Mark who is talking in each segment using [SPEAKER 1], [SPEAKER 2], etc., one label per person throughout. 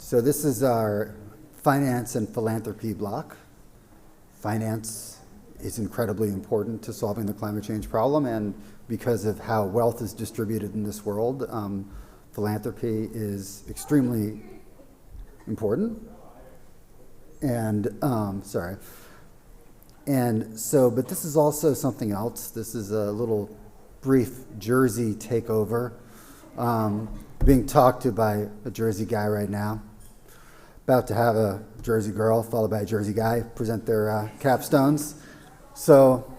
[SPEAKER 1] So this is our finance and philanthropy block. Finance is incredibly important to solving the climate change problem, and because of how wealth is distributed in this world, philanthropy is extremely important. And, but this is also something else. This is a little brief Jersey takeover. Being talked to by a Jersey guy right now. About to have a Jersey girl followed by a Jersey guy present their capstones. So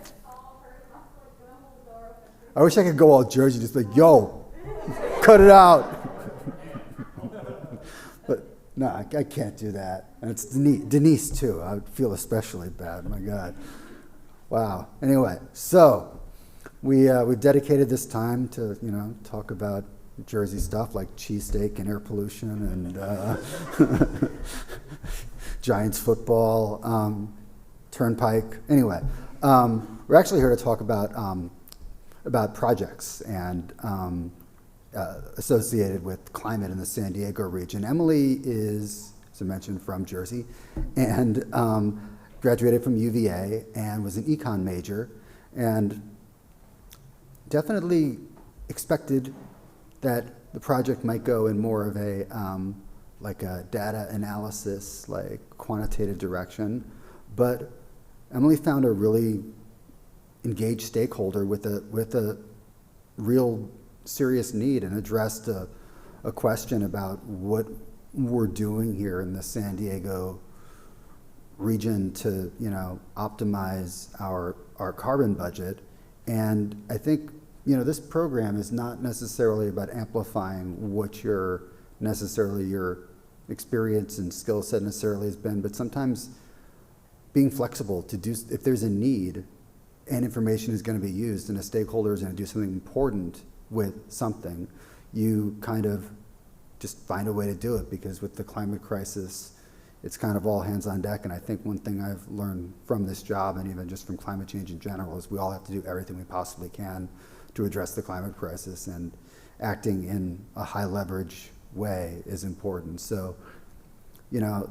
[SPEAKER 1] I wish I could go all Jersey, just like, yo, cut it out. But no, I can't do that. And it's Denise too. I would feel especially bad. My God. Wow. Anyway, so we've dedicated this time to talk about Jersey stuff like cheesesteak and air pollution and Giants football, Turnpike. Anyway, we're actually here to talk about projects and associated with climate in the San Diego region. Emily is, as I mentioned, from Jersey and graduated from UVA and was an econ major and definitely expected that the project might go in more of a like a data analysis, like quantitative direction. But Emily found a really engaged stakeholder with a real serious need and addressed a question about what we're doing here in the San Diego region to optimize our carbon budget. And I think this program is not necessarily about amplifying what your experience and skill set necessarily has been, but sometimes being flexible to do, if there's a need and information is going to be used and a stakeholder is going to do something important with something, you kind of just find a way to do it, because with the climate crisis, it's kind of all hands on deck. And I think one thing I've learned from this job, and even just from climate change in general, is we all have to do everything we possibly can to address the climate crisis, and acting in a high leverage way is important. So,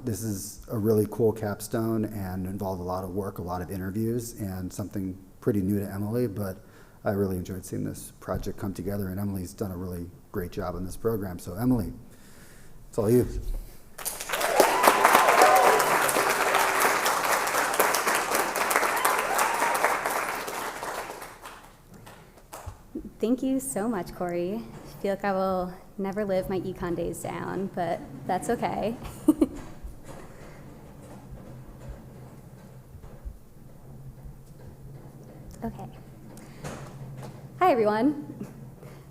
[SPEAKER 1] this is a really cool capstone and involved a lot of work, a lot of interviews, and something pretty new to Emily, but I really enjoyed seeing this project come together, and Emily's done a really great job in this program. So Emily, it's all you.
[SPEAKER 2] Thank you so much, Corey. I feel like I will never live my econ days down, but that's okay. Okay. Hi, everyone.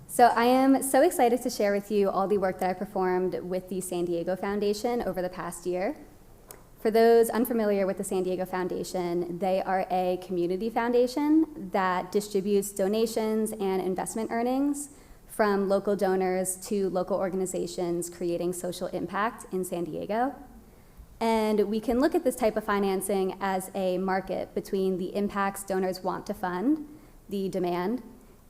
[SPEAKER 2] So I am so excited to share with you all the work that I performed with the San Diego Foundation over the past year. For those unfamiliar with the San Diego Foundation, they are a community foundation that distributes donations and investment earnings from local donors to local organizations creating social impact in San Diego. And we can look at this type of financing as a market between the impacts donors want to fund, the demand,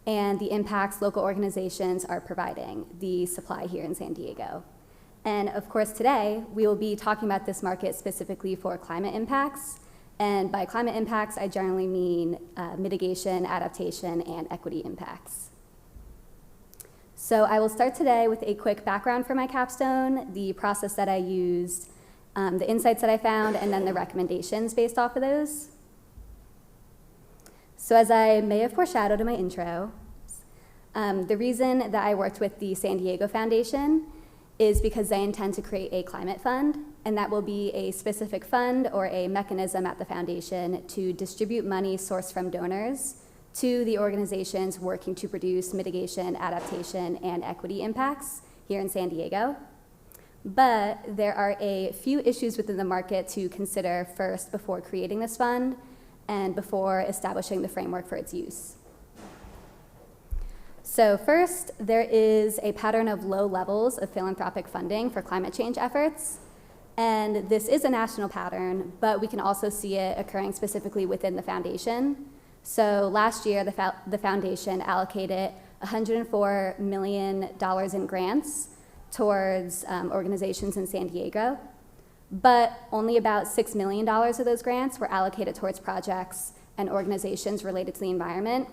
[SPEAKER 2] and the impacts local organizations are providing, the supply here in San Diego. And of course, today, we will be talking about this market specifically for climate impacts. And by climate impacts, I generally mean mitigation, adaptation, and equity impacts. So I will start today with a quick background for my capstone, the process that I used, the insights that I found, and then the recommendations based off of those. So as I may have foreshadowed in my intro, the reason that I worked with the San Diego Foundation is because they intend to create a climate fund, and that will be a specific fund or a mechanism at the foundation to distribute money sourced from donors to the organizations working to produce mitigation, adaptation, and equity impacts here in San Diego. But there are a few issues within the market to consider first before creating this fund and before establishing the framework for its use. So first, there is a pattern of low levels of philanthropic funding for climate change efforts. And this is a national pattern, but we can also see it occurring specifically within the foundation. So last year, the foundation allocated $104 million in grants towards organizations in San Diego, but only about $6 million of those grants were allocated towards projects and organizations related to the environment.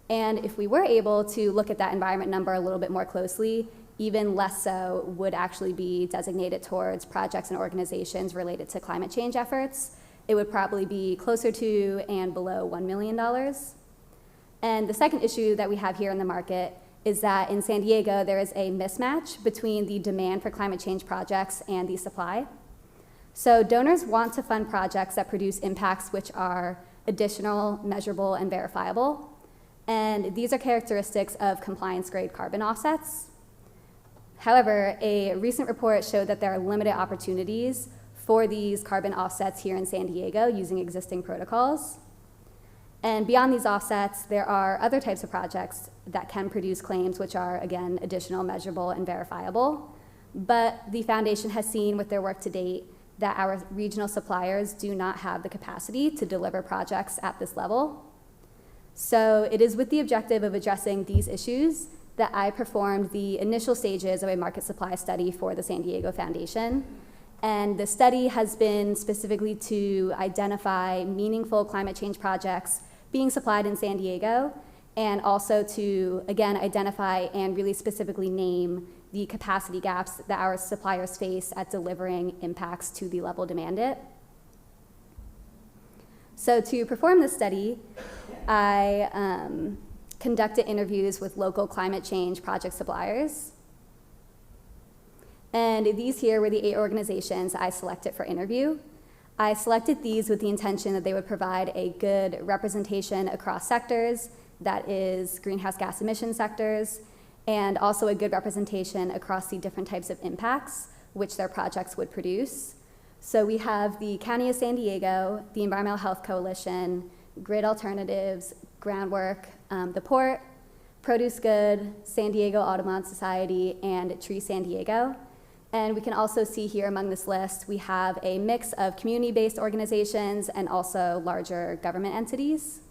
[SPEAKER 2] And if we were able to look at that environment number a little bit more closely, even less so would actually be designated towards projects and organizations related to climate change efforts. It would probably be closer to and below $1 million. And the second issue that we have here in the market is that in San Diego, there is a mismatch between the demand for climate change projects and the supply. So donors want to fund projects that produce impacts which are additional, measurable, and verifiable. And these are characteristics of compliance-grade carbon offsets. However, a recent report showed that there are limited opportunities for these carbon offsets here in San Diego using existing protocols. And beyond these offsets, there are other types of projects that can produce claims which are, again, additional, measurable, and verifiable. But the foundation has seen with their work to date that our regional suppliers do not have the capacity to deliver projects at this level. So it is with the objective of addressing these issues that I performed the initial stages of a market supply study for the San Diego Foundation. And the study has been specifically to identify meaningful climate change projects being supplied in San Diego, and also to, again, identify and really specifically name the capacity gaps that our suppliers face at delivering impacts to the level demanded. So to perform this study, I conducted interviews with local climate change project suppliers. And these here were the 8 organizations I selected for interview. I selected these with the intention that they would provide a good representation across sectors, that is greenhouse gas emission sectors, and also a good representation across the different types of impacts which their projects would produce. So we have the County of San Diego, the Environmental Health Coalition, Grid Alternatives, Groundwork, the Port, Produce Good, San Diego Audubon Society, and Tree San Diego. And we can also see here among this list, we have a mix of community-based organizations and also larger government entities.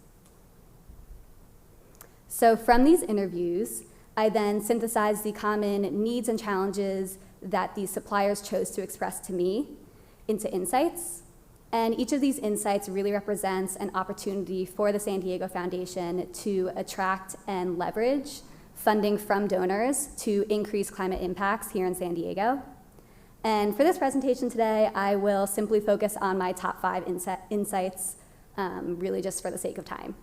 [SPEAKER 2] So from these interviews, I then synthesized the common needs and challenges that these suppliers chose to express to me into insights. And each of these insights really represents an opportunity for the San Diego Foundation to attract and leverage funding from donors to increase climate impacts here in San Diego. And for this presentation today, I will simply focus on my top 5 insights, really just for the sake of time.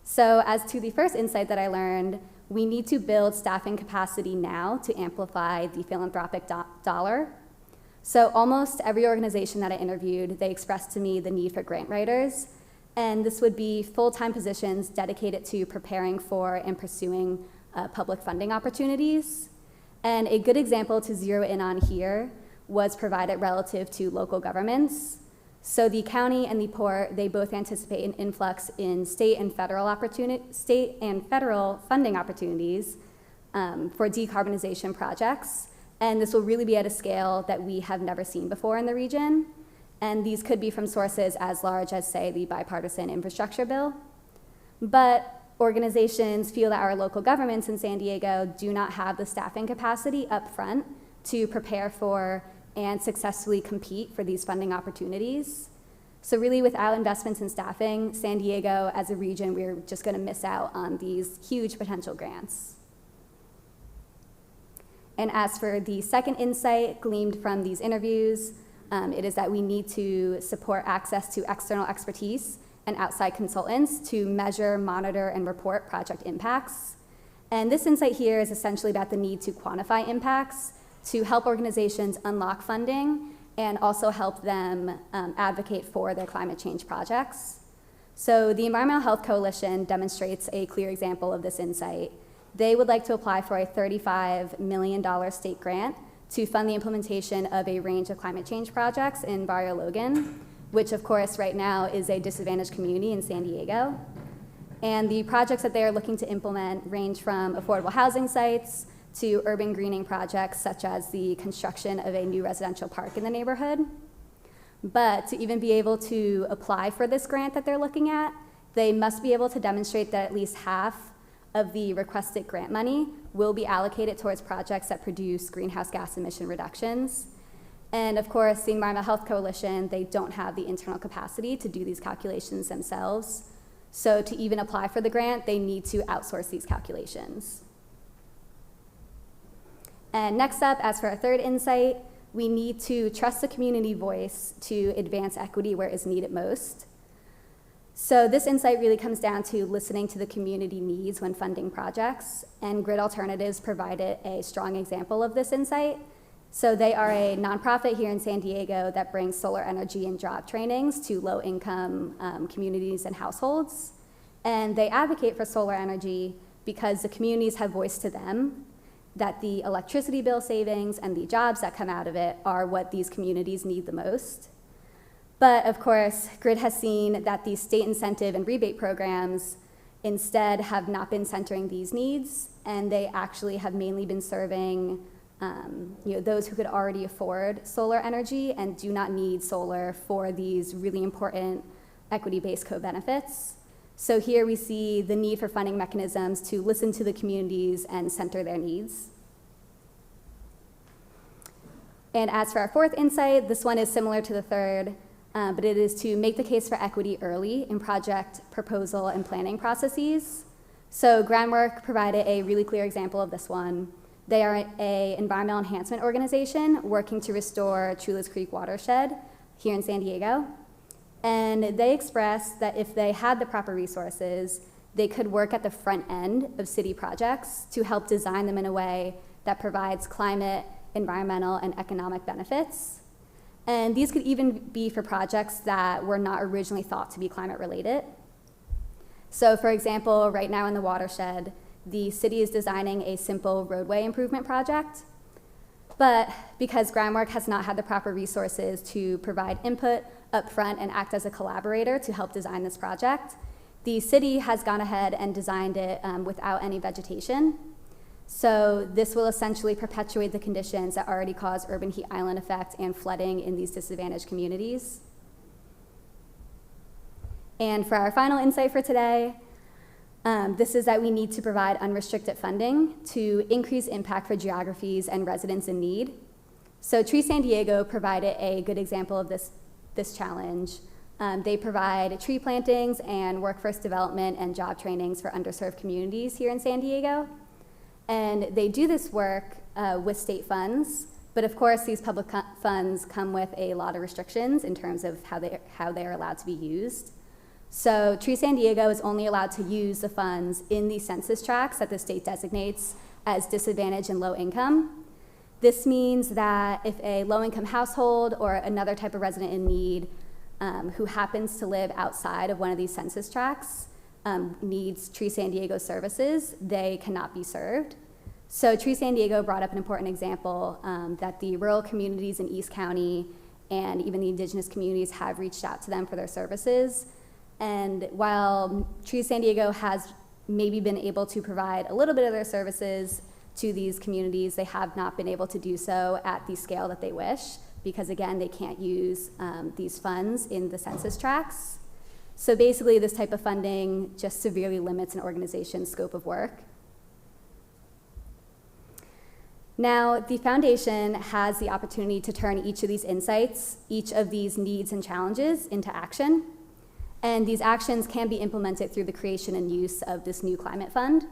[SPEAKER 2] So as to the first insight that I learned, we need to build staffing capacity now to amplify the philanthropic dollar. So almost every organization that I interviewed, they expressed to me the need for grant writers. And this would be full-time positions dedicated to preparing for and pursuing public funding opportunities. And a good example to zero in on here was provided relative to local governments. So the county and the port, they both anticipate an influx in state and federal funding opportunities for decarbonization projects. And this will really be at a scale that we have never seen before in the region. And these could be from sources as large as, say, the bipartisan infrastructure bill. But organizations feel that our local governments in San Diego do not have the staffing capacity up front to prepare for and successfully compete for these funding opportunities. So really, without investments in staffing, San Diego as a region, we're just going to miss out on these huge potential grants. And as for the second insight gleaned from these interviews, it is that we need to support access to external expertise and outside consultants to measure, monitor, and report project impacts. And this insight here is essentially about the need to quantify impacts to help organizations unlock funding and also help them advocate for their climate change projects. So the Environmental Health Coalition demonstrates a clear example of this insight. They would like to apply for a $35 million state grant to fund the implementation of a range of climate change projects in Barrio Logan, which of course right now is a disadvantaged community in San Diego. And the projects that they are looking to implement range from affordable housing sites to urban greening projects such as the construction of a new residential park in the neighborhood. But to even be able to apply for this grant that they're looking at, they must be able to demonstrate that at least half of the requested grant money will be allocated towards projects that produce greenhouse gas emission reductions. And of course, the Environmental Health Coalition, they don't have the internal capacity to do these calculations themselves. So to even apply for the grant, they need to outsource these calculations. And next up, as for our third insight, we need to trust the community voice to advance equity where it is needed most. So this insight really comes down to listening to the community needs when funding projects, and Grid Alternatives provided a strong example of this insight. So they are a nonprofit here in San Diego that brings solar energy and job trainings to low-income communities and households. And they advocate for solar energy because the communities have voiced to them that the electricity bill savings and the jobs that come out of it are what these communities need the most. But of course, Grid has seen that these state incentive and rebate programs instead have not been centering these needs, and they actually have mainly been serving those who could already afford solar energy and do not need solar for these really important equity-based co-benefits. So here we see the need for funding mechanisms to listen to the communities and center their needs. And as for our fourth insight, this one is similar to the third, but it is to make the case for equity early in project proposal and planning processes. So Groundwork provided a really clear example of this one. They are an environmental enhancement organization working to restore Chula's Creek watershed here in San Diego. And they expressed that if they had the proper resources, they could work at the front end of city projects to help design them in a way that provides climate, environmental, and economic benefits. And these could even be for projects that were not originally thought to be climate related. So for example, right now in the watershed, the city is designing a simple roadway improvement project, but because Groundwork has not had the proper resources to provide input up front and act as a collaborator to help design this project, the city has gone ahead and designed it without any vegetation. So this will essentially perpetuate the conditions that already cause urban heat island effect and flooding in these disadvantaged communities. And for our final insight for today, this is that we need to provide unrestricted funding to increase impact for geographies and residents in need. So Tree San Diego provided a good example of this challenge. They provide tree plantings and workforce development and job trainings for underserved communities here in San Diego. And they do this work with state funds, but of course these public funds come with a lot of restrictions in terms of how they are allowed to be used. So Tree San Diego is only allowed to use the funds in the census tracts that the state designates as disadvantaged and low income. This means that if a low-income household or another type of resident in need who happens to live outside of one of these census tracts needs Tree San Diego services, they cannot be served. So Tree San Diego brought up an important example that the rural communities in East County and even the indigenous communities have reached out to them for their services. And while Tree San Diego has maybe been able to provide a little bit of their services to these communities, they have not been able to do so at the scale that they wish, because again, they can't use these funds in the census tracts. So basically, this type of funding just severely limits an organization's scope of work. Now, the foundation has the opportunity to turn each of these insights, each of these needs and challenges into action. And these actions can be implemented through the creation and use of this new climate fund.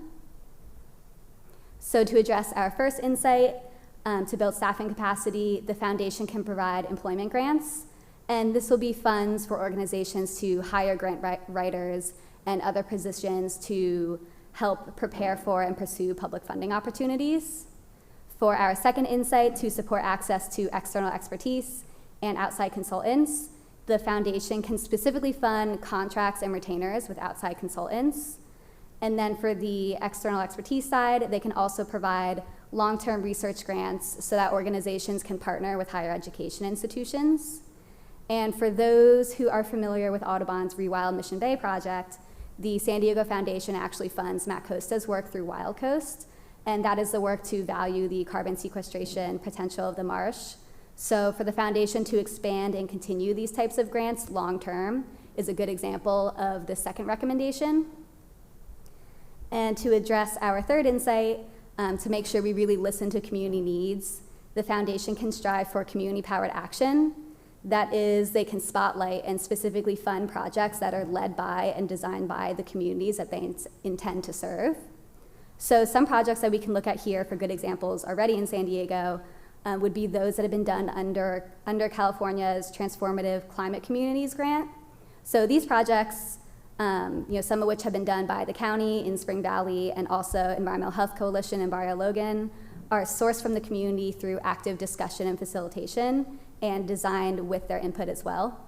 [SPEAKER 2] So to address our first insight, to build staffing capacity, the foundation can provide employment grants. And this will be funds for organizations to hire grant writers and other positions to help prepare for and pursue public funding opportunities. For our second insight, to support access to external expertise and outside consultants, the foundation can specifically fund contracts and retainers with outside consultants. And then for the external expertise side, they can also provide long-term research grants so that organizations can partner with higher education institutions. And for those who are familiar with Audubon's Rewild Mission Bay project, the San Diego Foundation actually funds Matt Costa's work through Wild Coast, and that is the work to value the carbon sequestration potential of the marsh. So for the foundation to expand and continue these types of grants long-term is a good example of the second recommendation. And to address our third insight, to make sure we really listen to community needs, the foundation can strive for community-powered action. That is, they can spotlight and specifically fund projects that are led by and designed by the communities that they intend to serve. So some projects that we can look at here for good examples already in San Diego would be those that have been done under California's Transformative Climate Communities Grant. So these projects, some of which have been done by the county in Spring Valley and also Environmental Health Coalition in Barrio Logan, are sourced from the community through active discussion and facilitation and designed with their input as well.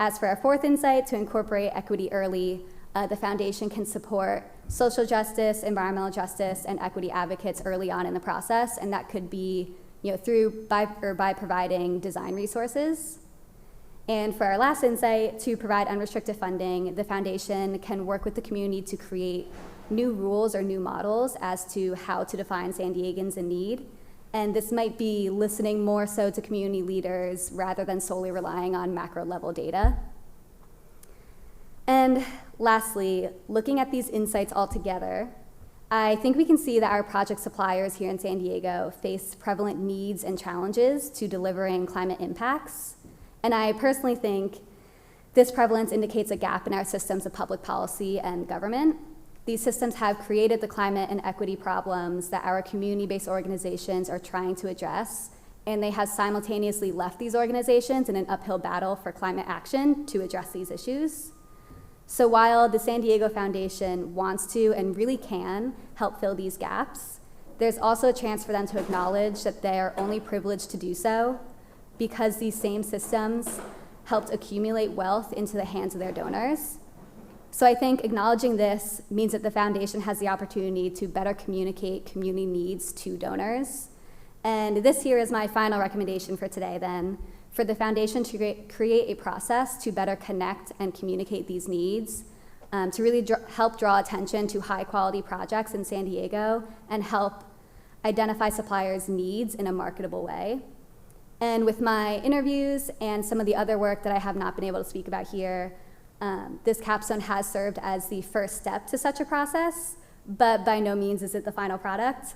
[SPEAKER 2] As for our fourth insight, to incorporate equity early, the foundation can support social justice, environmental justice, and equity advocates early on in the process, and that could be by providing design resources. And for our last insight, to provide unrestricted funding, the foundation can work with the community to create new rules or new models as to how to define San Diegans in need. And this might be listening more so to community leaders rather than solely relying on macro level data. And lastly, looking at these insights all together, I think we can see that our project suppliers here in San Diego face prevalent needs and challenges to delivering climate impacts. And I personally think this prevalence indicates a gap in our systems of public policy and government. These systems have created the climate and equity problems that our community-based organizations are trying to address, and they have simultaneously left these organizations in an uphill battle for climate action to address these issues. So while the San Diego Foundation wants to and really can help fill these gaps, there's also a chance for them to acknowledge that they are only privileged to do so because these same systems helped accumulate wealth into the hands of their donors. So I think acknowledging this means that the foundation has the opportunity to better communicate community needs to donors. And this here is my final recommendation for today then, for the foundation to create a process to better connect and communicate these needs, to really help draw attention to high quality projects in San Diego and help identify suppliers' needs in a marketable way. And with my interviews and some of the other work that I have not been able to speak about here, this capstone has served as the first step to such a process, but by no means is it the final product.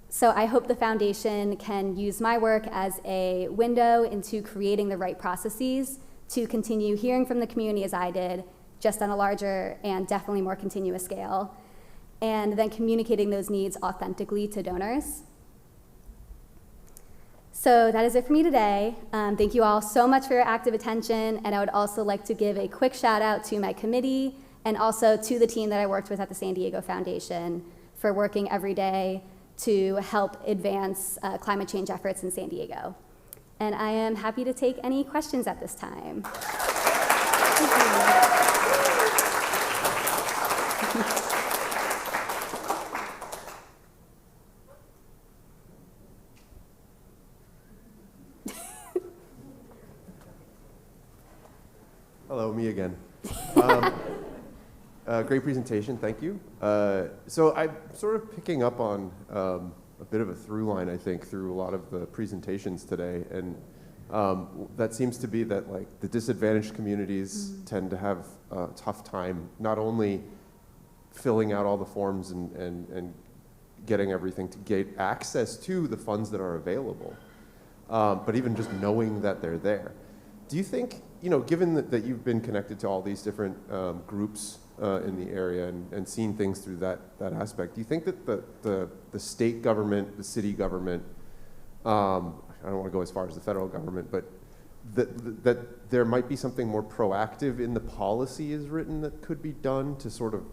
[SPEAKER 2] So I hope the foundation can use my work as a window into creating the right processes to continue hearing from the community as I did, just on a larger and definitely more continuous scale, and then communicating those needs authentically to donors. So that is it for me today. Thank you all so much for your active attention, and I would also like to give a quick shout out to my committee and also to the team that I worked with at the San Diego Foundation for working every day to help advance climate change efforts in San Diego. And I am happy to take any questions at this time.
[SPEAKER 3] Hello, me again. Great presentation, thank you. So I'm sort of picking up on a bit of a through line, I think, through a lot of the presentations today, and that seems to be that like the disadvantaged communities tend to have a tough time not only filling out all the forms and getting everything to get access to the funds that are available, but even just knowing that they're there. Do you think, given that you've been connected to all these different groups in the area and seen things through that aspect, do you think that the state government, the city government, I don't want to go as far as the federal government, but that there might be something more proactive in the policy is written that could be done to sort of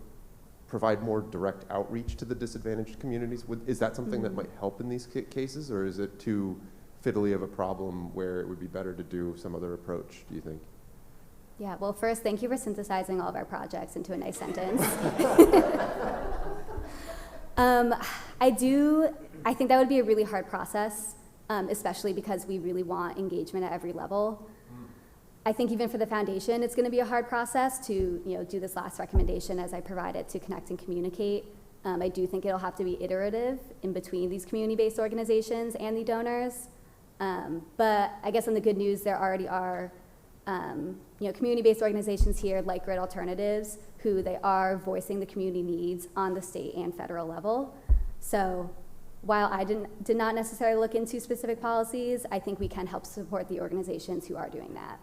[SPEAKER 3] provide more direct outreach to the disadvantaged communities? Is that something that might help in these cases, or is it too fiddly of a problem where it would be better to do some other approach, do you think?
[SPEAKER 2] Yeah, well, first, thank you for synthesizing all of our projects into a nice sentence. I think that would be a really hard process, especially because we really want engagement at every level. I think even for the foundation, it's going to be a hard process to do this last recommendation as I provided to connect and communicate. I do think it'll have to be iterative in between these community-based organizations and the donors. But I guess on the good news, there already are community-based organizations here like Grid Alternatives, who they are voicing the community needs on the state and federal level. So while I did not necessarily look into specific policies, I think we can help support the organizations who are doing that.